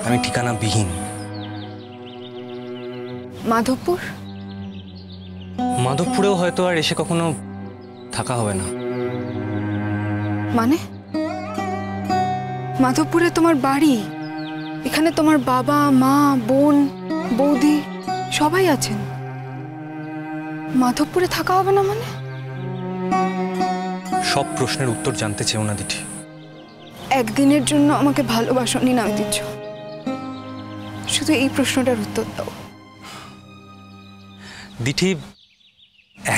আমি ঠিকানা বিহীন। মাধবপুর? মাধবপুরেও হয়তো আর এসে কখনো থাকা হবে না। মানে? মাধবপুরে তোমার বাড়ি, এখানে তোমার বাবা মা বোন বৌদি সবাই আছেন, মাধবপুরে থাকা হবে না মানে? সব প্রশ্নের উত্তর জানতে চেও না দিঠি। একদিনের জন্য আমাকে ভালোবাসনি না ঐতিহ্য, শুধু এই প্রশ্নটার উত্তর দাও। দিঠি,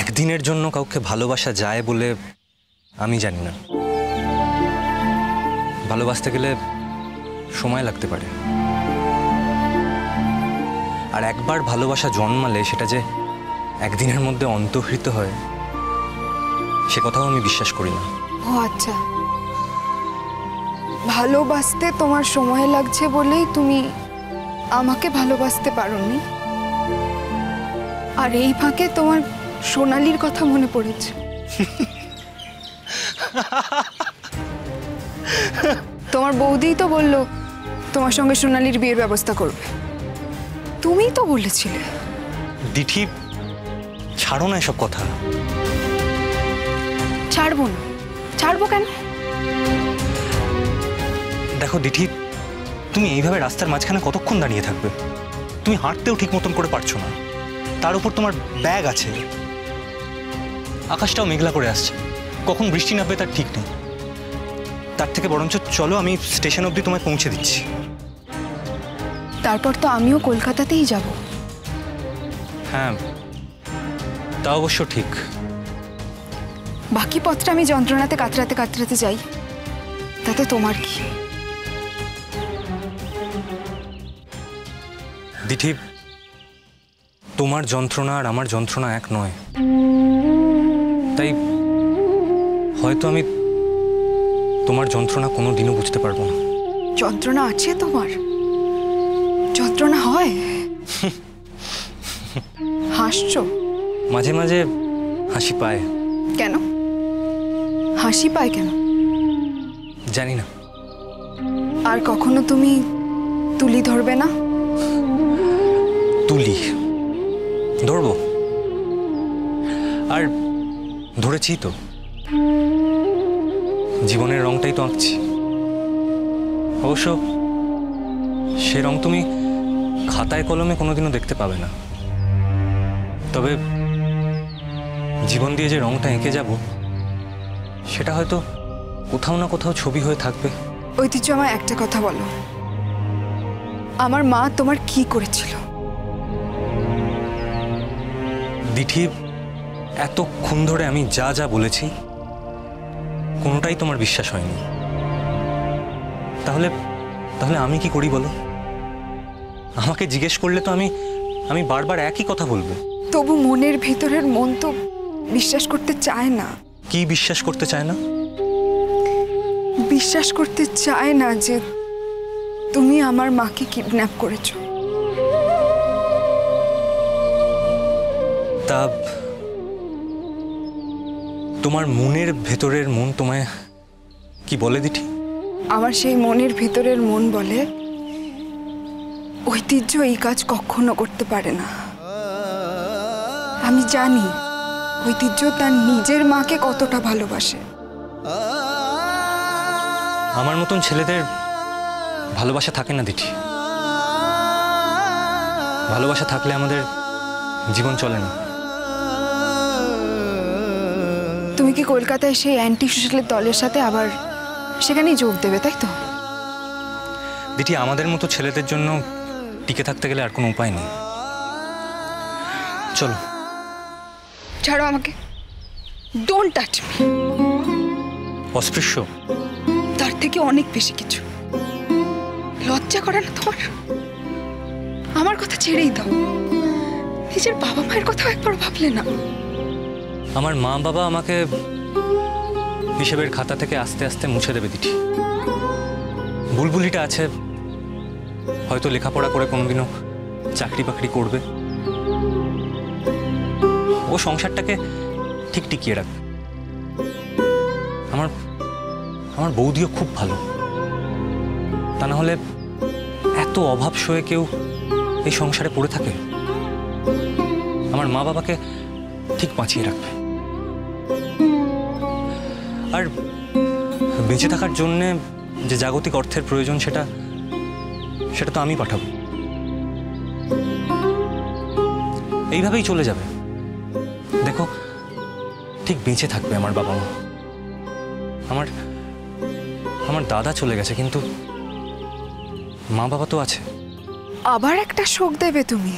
একদিনের জন্য কাউকে ভালোবাসা যায় বলে আমি জানি না। ভালোবাসতে গেলে সময় লাগতে পারে, আর একবার ভালোবাসা জন্মালে সেটা যে একদিনের মধ্যে অন্তর্হিত হয় সে কথাও আমি বিশ্বাস করি না। ও আচ্ছা, ভালোবাসতে তোমার সময় লাগছে বলেই তুমি আমাকে ভালোবাসতে পারোনি, আর এই ফাঁকে তোমার সোনালির কথা মনে পড়েছে। তোমার বৌদিই তো বললো তোমার সঙ্গে সোনালির বিয়ের ব্যবস্থা করবে, তুমিই তো বলেছিলে। দিঠি, ছাড়ো না এসব কথা। ছাড়বো না? ছাড়বো কেন? দেখো দিঠি, তুমি এইভাবে রাস্তার মাঝখানে কতক্ষণ দাঁড়িয়ে থাকবে? তুমি হাঁটতেও ঠিক মতন করে পারছো না, তার উপর তোমার ব্যাগ আছে, আকাশটাও মেঘলা করে আসছে, কখন বৃষ্টি নামবে তার ঠিক নেই। তার থেকে বরঞ্চ চলো আমি স্টেশন অবধি তোমায় পৌঁছে দিচ্ছি। তারপর তো আমিও কলকাতাতেই যাব। হ্যাঁ, তা অবশ্য ঠিক। বাকি পথটা আমি যন্ত্রণাতে কাতরাতে কাতরাতে যাই, তাতে তোমার কি? দিঠি, তোমার যন্ত্রণা আর আমার যন্ত্রণা এক নয়, তাই হয়তো আমি তোমার যন্ত্রণা কোনো দিনও বুঝতে পারবো না। যন্ত্রণা আছে তোমার? যন্ত্রণা হয়? হাসছো? মাঝে মাঝে হাসি পায়। কেন হাসি পায় কেন জানি না। আর কখনো তুমি তুলি ধরবে না? তুলি ধরবো, আর ধরেছি তো। জীবনের রংটাই তো আঁকছি। অবশ্য সে রং তুমি খাতায় কলমে কোনোদিনও দেখতে পাবে না, তবে জীবন দিয়ে যে রংটা এঁকে যাব সেটা হয়তো কোথাও না কোথাও ছবি হয়ে থাকবে। ঐতিহ্য, আমার একটা কথা বলো, আমার মা তোমার কি করেছিল? দিঠি, এতক্ষণ ধরে আমি যা যা বলেছি কোনোটাই তোমার বিশ্বাস হয়নি। তাহলে তাহলে আমি কি করি বলো? আমাকে জিজ্ঞেস করলে তো আমি বারবার একই কথা বলবো। তবু মনের ভিতরের মন তো বিশ্বাস করতে চায় না। কি বিশ্বাস করতে চায় না? বিশ্বাস করতে চায় না যে তুমি আমার মাকে কিডন্যাপ করেছো। তা তোমার মনের ভেতরের মন তোমায় কি বলে দিঠি? আমার সেই মনের ভিতরের মন বলে ঐতিহ্য এই কাজ কখনো করতে পারে না। আমি জানি ঐতিহ্য তার নিজের মাকে কতটা ভালোবাসে। আমার মতন ছেলেদের ভালোবাসা থাকে না দিঠি। ভালোবাসা থাকলে আমাদের জীবন চলে না। তুমি কি কলকাতায় সেই অ্যান্টি সোশ্যালের দলের সাথে আবার সেখানেই যোগ দেবে, তাই তো? দিঠি, আমাদের মতো ছেলেদের জন্য টিকে থাকতে গেলে আর কোনো উপায় নেই। চলো। ছাড়ো আমাকে, ডোন্ট টাচ মি। অস্পৃশ্য? তার থেকে অনেক বেশি কিছু। লজ্জা করে না তোমার? আমার কথা ছেড়েই দাও, নিজের বাবা মায়ের কথাও একবার ভাবলে না? আমার মা বাবা আমাকে হিসেবের খাতা থেকে আস্তে আস্তে মুছে দেবে দিঠি। বুলবুলিটা আছে, হয়তো লেখাপড়া করে কোনোদিনও চাকরি বাকরি করবে, ও সংসারটাকে ঠিক টিকিয়ে রাখবে। আমার বৌদিও খুব ভালো, তা না হলে এত অভাব সয়ে কেউ এই সংসারে পড়ে থাকে? আমার মা বাবাকে ঠিক বাঁচিয়ে রাখবে। আর বেঁচে থাকার জন্যে যে জাগতিক অর্থের প্রয়োজন সেটা তো আমি পাঠাবো। এইভাবেই চলে যাবে। দেখো, ঠিক বেঁচে থাকবে আমার বাবা মা। আমার দাদা চলে গেছে, কিন্তু মা বাবা তো আছে। আবার একটা শোক দেবে তুমি?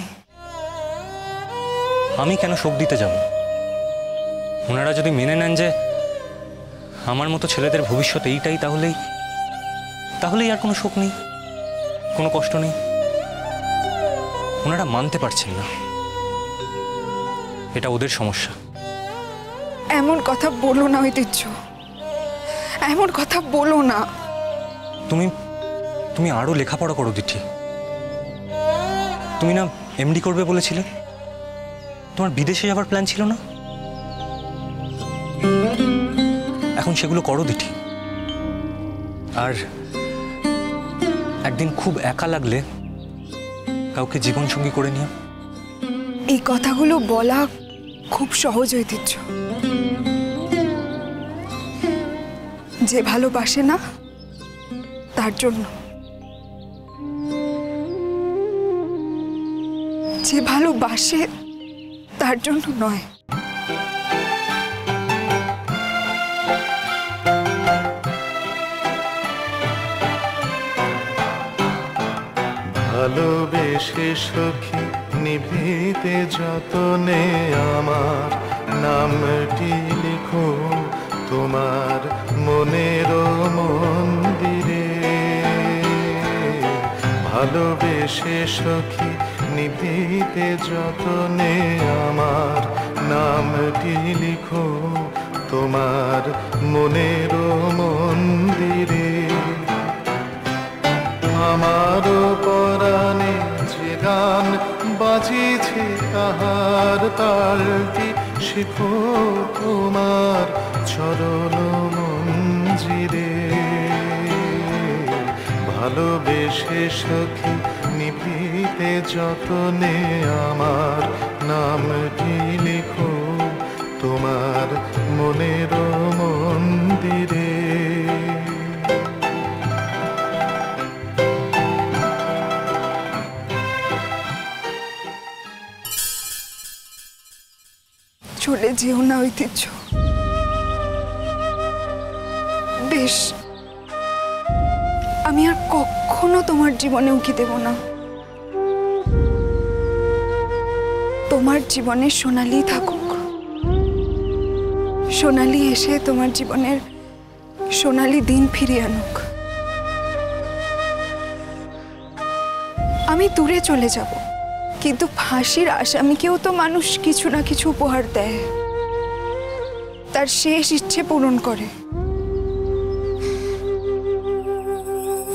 আমি কেন শোক দিতে যাব? ওনারা যদি মেনে নেন যে আমার মতো ছেলেদের ভবিষ্যৎ এইটাই, তাহলেই আর কোনো শোক নেই, কোনো কষ্ট নেই। ওনারা মানতে পারছেন না, এটা ওদের সমস্যা। এমন কথা বলো না ঐতিহ্য, এমন কথা বলো না। তুমি আরো লেখাপড়া করো দিঠি। তুমি না এমডি করবে বলেছিলে? তোমার বিদেশে যাওয়ার প্ল্যান ছিল না? এখন সেগুলো করো দিঠি। আর একদিন খুব একা লাগলে কাউকে জীবনসঙ্গী করে নিও। এই কথাগুলো বলা খুব সহজ ঐতিহ্য। যে ভালোবাসে না তার জন্য, যে ভালোবাসে তার জন্য নয়। ভালোবেসে সখী নিভৃতে যতনে আমার নামটি লিখো তোমার মনের মন্দিরে। ভালোবেসে সখী নিভৃতে যতনে আমার নামটি লিখো তোমার মনের মন্দিরে। আমার পরাণে যে গান বাজিছে তাহার তালটি শিখো তোমার চরণ মঞ্জিরে। ভালোবেসে সখী নিভৃতে যতনে আমার নামটি লিখো তোমার মনের মন্দিরে। চলে যেও না ঐতিহ্য। বেশ, আমি আর কখনো তোমার জীবনে উকি দেব না। তোমার জীবনে সোনালি থাকুক। সোনালি এসে তোমার জীবনের সোনালি দিন ফিরিয়ে আনুক। আমি দূরে চলে যাব, কিন্তু ফাঁসির আসামিকেও তো মানুষ কিছু না কিছু উপহার দেয়, তার শেষ ইচ্ছে পূরণ করে।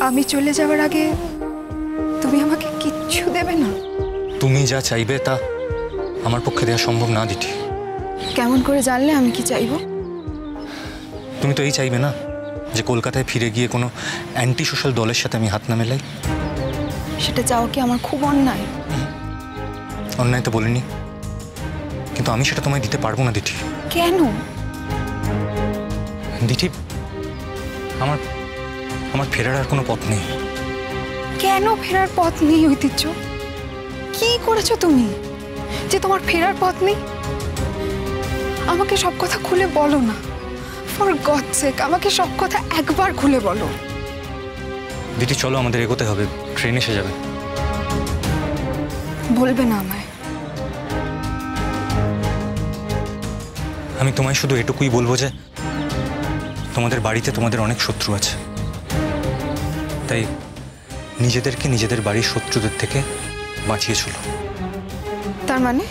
আমি চলে যাওয়ার আগে তুমি আমাকে কিচ্ছু দেবে না? তুমি যা চাইবে তা আমার পক্ষে দেওয়া সম্ভব না দিঠি। কেমন করে জানলে আমি কি চাইবো? তুমি তো এই চাইবে না যে কলকাতায় ফিরে গিয়ে কোনো অ্যান্টি সোশ্যাল দলের সাথে আমি হাত না মেলাই? সেটা চাও কি আমার খুব অন্যায়? অন্যায় তো বলিনি, কিন্তু আমি সেটা তোমায় দিতে পারবো না দিঠি। কেন? দিঠি, আমার ফেরার আর কোনো পথ নেই। কেন ফেরার পথ নেই ঐতিহ্য? কি করেছো তুমি যে তোমার ফেরার পথ নেই? আমাকে সব কথা খুলে বলো না, ফর গড সেক আমাকে সব কথা একবার খুলে বলো। দিঠি চলো, আমাদের এগোতে হবে, ট্রেন এসে যাবে। বলবে না আমায়? আমি তোমায় শুধু এটুকুই বলবো যে তোমাদের বাড়িতে তোমাদের অনেক শত্রু আছে, তাই নিজেদেরকে নিজেদের বাড়ির শত্রুদের থেকে বাঁচিয়ে চলো। তার মানে